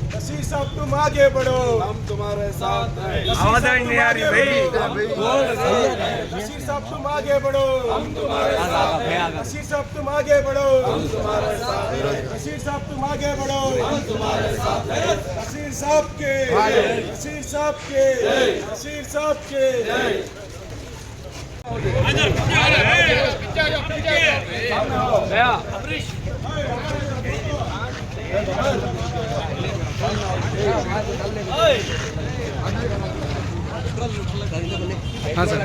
नसीर साहब तुम आगे बढ़ो, हम तुम्हारे साथ हैं। आवाज नहीं आ रही भाई। नसीर साहब तुम आगे बढ़ो, हम तुम्हारे साथ हैं। नसीर साहब तुम आगे बढ़ो, हम तुम्हारे साथ हैं। नसीर साहब तुम आगे बढ़ो, हम तुम्हारे साथ हैं। नसीर साहब के, नसीर साहब के, नसीर साहब के। हाँ सर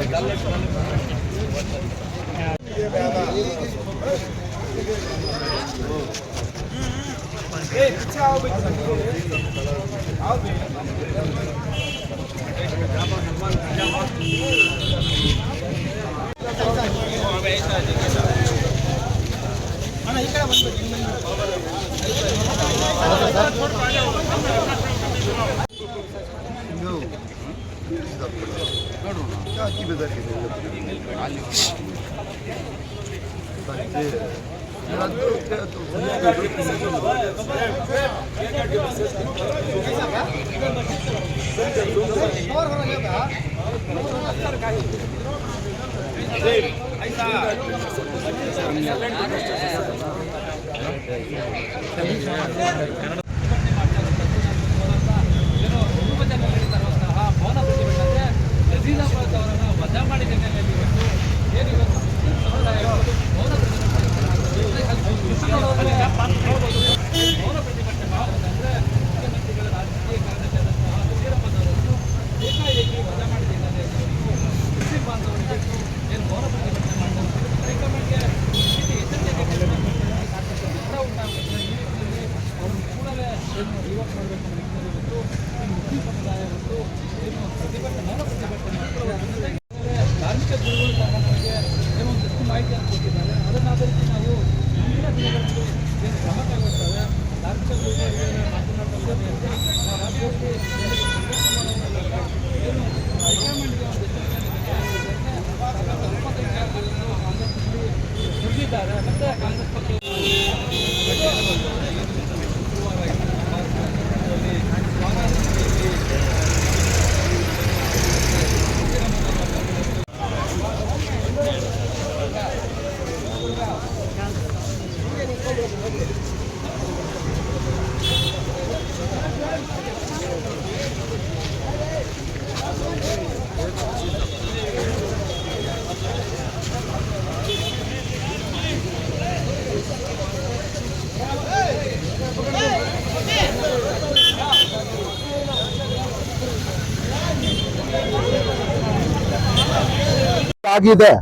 ಆಗಿದೆ.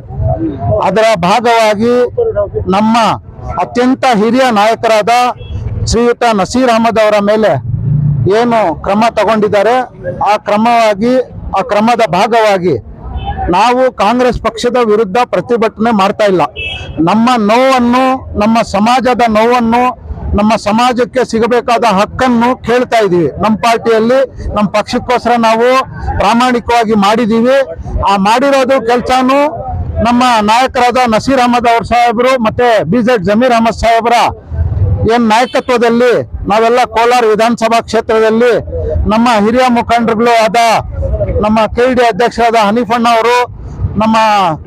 ಅದರ ಭಾಗವಾಗಿ ನಮ್ಮ ಅತ್ಯಂತ ಹಿರಿಯ ನಾಯಕರಾದ ಶ್ರೀಯುತ ನಸೀರ್ ಅಹಮದ್ ಅವರ ಮೇಲೆ ಏನು ಕ್ರಮ ತಗೊಂಡಿದ್ದಾರೆ, ಆ ಕ್ರಮದ ಭಾಗವಾಗಿ ನಾವು ಕಾಂಗ್ರೆಸ್ ಪಕ್ಷದ ವಿರುದ್ಧ ಪ್ರತಿಭಟನೆ ಮಾಡ್ತಾ ಇಲ್ಲ. ನಮ್ಮ ನೋವನ್ನು, ನಮ್ಮ ಸಮಾಜದ ನೋವನ್ನು, ನಮ್ಮ ಸಮಾಜಕ್ಕೆ ಸಿಗಬೇಕಾದ ಹಕ್ಕನ್ನು ಕೇಳ್ತಾ ಇದ್ದೀವಿ. ನಮ್ಮ ಪಾರ್ಟಿಯಲ್ಲಿ ನಮ್ಮ ಪಕ್ಷಕ್ಕೋಸ್ಕರ ನಾವು ಪ್ರಾಮಾಣಿಕವಾಗಿ ಮಾಡಿದ್ದೀವಿ. ಆ ಮಾಡಿರೋದು ಕೆಲಸನೂ ನಮ್ಮ ನಾಯಕರಾದ ನಸೀರ್ ಅಹಮದ್ ಅವ್ರ ಸಾಹೇಬರು ಮತ್ತೆ BZ ಜಮೀರ್ ಅಹಮದ್ ಸಾಹೇಬರ ಏನ್ ನಾಯಕತ್ವದಲ್ಲಿ ನಾವೆಲ್ಲ ಕೋಲಾರ ವಿಧಾನಸಭಾ ಕ್ಷೇತ್ರದಲ್ಲಿ ನಮ್ಮ ಹಿರಿಯ ಮುಖಂಡರುಗಳು ಆದ ನಮ್ಮ KD ಅಧ್ಯಕ್ಷರಾದ ಹನೀಫಣ್ಣ ಅವರು, ನಮ್ಮ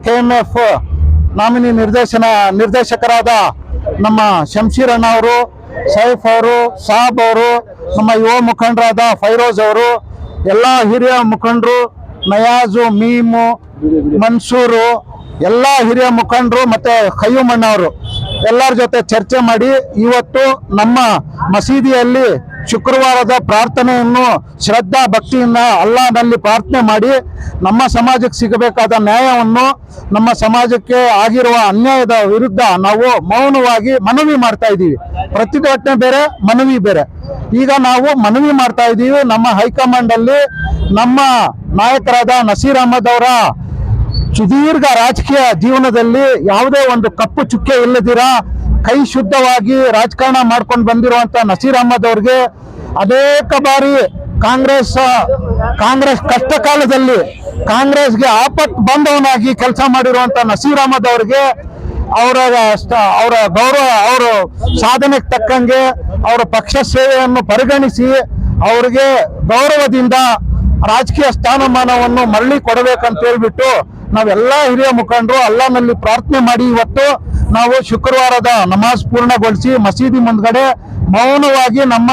KMF ನಾಮಿನಿ ನಿರ್ದೇಶಕರಾದ ನಮ್ಮ ಶಂಶೀರ್ ಅಣ್ಣ ಅವರು, ಸೈಫ್ ಅವರು, ಸಾಬ್ ಅವರು, ನಮ್ಮ ಯುವ ಮುಖಂಡರಾದ ಫೈರೋಜ್ ಅವರು, ಎಲ್ಲ ಹಿರಿಯ ಮುಖಂಡರು, ನಯಾಜು, ಮೀಮು, ಮನ್ಸೂರು, ಎಲ್ಲ ಹಿರಿಯ ಮುಖಂಡರು ಮತ್ತೆ ಖಯ್ಯೂಮಣ್ಣ ಅವರು ಎಲ್ಲರ ಜೊತೆ ಚರ್ಚೆ ಮಾಡಿ ಇವತ್ತು ನಮ್ಮ ಮಸೀದಿಯಲ್ಲಿ ಶುಕ್ರವಾರದ ಪ್ರಾರ್ಥನೆಯನ್ನು ಶ್ರದ್ಧಾ ಭಕ್ತಿಯಿಂದ ಅಲ್ಲಾಹನಲ್ಲಿ ಪ್ರಾರ್ಥನೆ ಮಾಡಿ ನಮ್ಮ ಸಮಾಜಕ್ಕೆ ಸಿಗಬೇಕಾದ ನ್ಯಾಯವನ್ನು, ನಮ್ಮ ಸಮಾಜಕ್ಕೆ ಆಗಿರುವ ಅನ್ಯಾಯದ ವಿರುದ್ಧ ನಾವು ಮೌನವಾಗಿ ಮನವಿ ಮಾಡ್ತಾ ಇದ್ದೀವಿ. ಪ್ರತಿಭಟನೆ ಬೇರೆ, ಮನವಿ ಬೇರೆ. ಈಗ ನಾವು ಮನವಿ ಮಾಡ್ತಾ ಇದ್ದೀವಿ. ನಮ್ಮ ಹೈಕಮಾಂಡ್ ಅಲ್ಲಿ ನಮ್ಮ ನಾಯಕರಾದ ನಸೀರ್ ಅಹಮದ್ ಅವರ ಸುದೀರ್ಘ ರಾಜಕೀಯ ಜೀವನದಲ್ಲಿ ಯಾವುದೇ ಒಂದು ಕಪ್ಪು ಚುಕ್ಕೆ ಇಲ್ಲದಿರ ಕೈ ಶುದ್ಧವಾಗಿ ರಾಜಕಾರಣ ಮಾಡ್ಕೊಂಡು ಬಂದಿರುವಂತ ನಸೀರ್ ಅಹಮದ್ ಅವ್ರಿಗೆ ಅನೇಕ ಬಾರಿ ಕಾಂಗ್ರೆಸ್ ಕಷ್ಟ ಕಾಲದಲ್ಲಿ ಕಾಂಗ್ರೆಸ್ಗೆ ಆಪತ್ ಬಂದವನಾಗಿ ಕೆಲಸ ಮಾಡಿರುವಂತ ನಸೀರ್ ಅಹಮದ್ ಅವರಿಗೆ ಅವರ ಗೌರವ, ಅವರ ಸಾಧನೆಗೆ ತಕ್ಕಂಗೆ ಅವರ ಪಕ್ಷ ಸೇವೆಯನ್ನು ಪರಿಗಣಿಸಿ ಅವರಿಗೆ ಗೌರವದಿಂದ ರಾಜಕೀಯ ಸ್ಥಾನಮಾನವನ್ನು ಮರಳಿ ಕೊಡಬೇಕಂತ ಹೇಳ್ಬಿಟ್ಟು ನಾವೆಲ್ಲ ಹಿರಿಯ ಮುಖಂಡರು ಅಲ್ಲಾನಲ್ಲಿ ಪ್ರಾರ್ಥನೆ ಮಾಡಿ ಇವತ್ತು ನಾವು ಶುಕ್ರವಾರದ ನಮಾಜ್ ಪೂರ್ಣಗೊಳಿಸಿ ಮಸೀದಿ ಮುಂದ್ಗಡೆ ಮೌನವಾಗಿ ನಮ್ಮ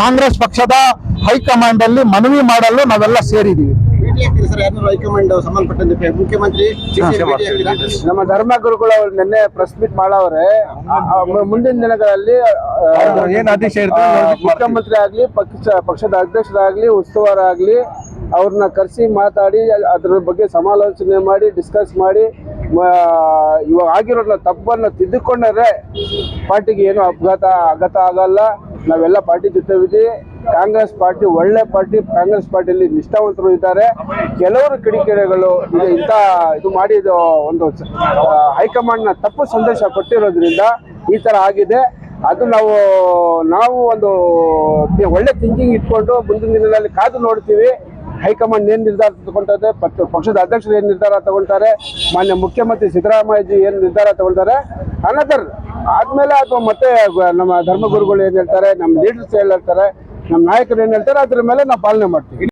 ಕಾಂಗ್ರೆಸ್ ಪಕ್ಷದ ಹೈಕಮಾಂಡ್ ಅಲ್ಲಿ ಮನವಿ ಮಾಡಲು ನಾವೆಲ್ಲ ಸೇರಿದ್ದೀವಿ. ಭೇಟಿ ಆಗ್ತೀರಾ ಸರ್? ಯಾರನ್ನ ಹೈಕಮಾಂಡ್ ಸಂಬಂಧಪಟ್ಟಂತೆ ಮುಖ್ಯಮಂತ್ರಿ ಭೇಟಿ ಆಗ್ತೀರಾ? ನಮ್ಮ ಧರ್ಮಗುರುಗಳು ಅವ್ರು ನಿನ್ನೆ ಪ್ರೆಸ್ ಮೀಟ್ ಮಾಡವ್ರೆ. ಮುಂದಿನ ದಿನಗಳಲ್ಲಿ ಮುಖ್ಯಮಂತ್ರಿ ಆಗ್ಲಿ, ಪಕ್ಷದ ಅಧ್ಯಕ್ಷರಾಗ್ಲಿ, ಉಸ್ತುವಾರಾಗ್ಲಿ ಅವ್ರನ್ನ ಕರೆಸಿ ಮಾತಾಡಿ ಅದ್ರ ಬಗ್ಗೆ ಸಮಾಲೋಚನೆ ಮಾಡಿ ಡಿಸ್ಕಸ್ ಮಾಡಿ ಇವಾಗ ಆಗಿರೋ ತಪ್ಪನ್ನು ತಿದ್ದುಕೊಂಡ್ರೆ ಪಾರ್ಟಿಗೆ ಏನು ಆಘಾತ ಆಗಲ್ಲ. ನಾವೆಲ್ಲ ಪಾರ್ಟಿ ಜೊತೆವಿದ್ದೀವಿ. ಕಾಂಗ್ರೆಸ್ ಪಾರ್ಟಿ ಒಳ್ಳೆ ಪಾರ್ಟಿ. ಕಾಂಗ್ರೆಸ್ ಪಾರ್ಟಿಯಲ್ಲಿ ನಿಷ್ಠಾವಂತರು ಇದ್ದಾರೆ. ಕೆಲವರು ಕಿಡಿಕಿಡಿಗಳು ಇದು ಮಾಡಿ ಒಂದು ಹೈಕಮಾಂಡ್ನ ತಪ್ಪು ಸಂದೇಶ ಕೊಟ್ಟಿರೋದ್ರಿಂದ ಈ ತರ ಆಗಿದೆ. ಅದು ನಾವು ಒಂದು ಒಳ್ಳೆ ಥಿಂಕಿಂಗ್ ಇಟ್ಕೊಂಡು ಮುಂದಿನ ದಿನಗಳಲ್ಲಿ ಕಾದು ನೋಡ್ತೀವಿ. ಹೈಕಮಾಂಡ್ ಏನ್ ನಿರ್ಧಾರ ತಗೊಳ್ತಾರೆ, ಪಕ್ಷದ ಅಧ್ಯಕ್ಷರು ಏನ್ ನಿರ್ಧಾರ ತಗೊಳ್ತಾರೆ, ಮಾನ್ಯ ಮುಖ್ಯಮಂತ್ರಿ ಸಿದ್ದರಾಮಯ್ಯಜಿ ಏನ್ ನಿರ್ಧಾರ ತಗೊಳ್ತಾರೆ ಅನದರ್ ಆದ್ಮೇಲೆ ಅಥವಾ ಮತ್ತೆ ನಮ್ಮ ಧರ್ಮಗುರುಗಳು ಏನ್ ಹೇಳ್ತಾರೆ, ನಮ್ಮ ಲೀಡರ್ಸ್ ಏನ್ ಹೇಳ್ತಾರೆ, ನಮ್ಮ ನಾಯಕರು ಏನ್ ಹೇಳ್ತಾರೆ, ಅದ್ರ ಮೇಲೆ ನಾವು ಪಾಲನೆ ಮಾಡ್ತೀವಿ.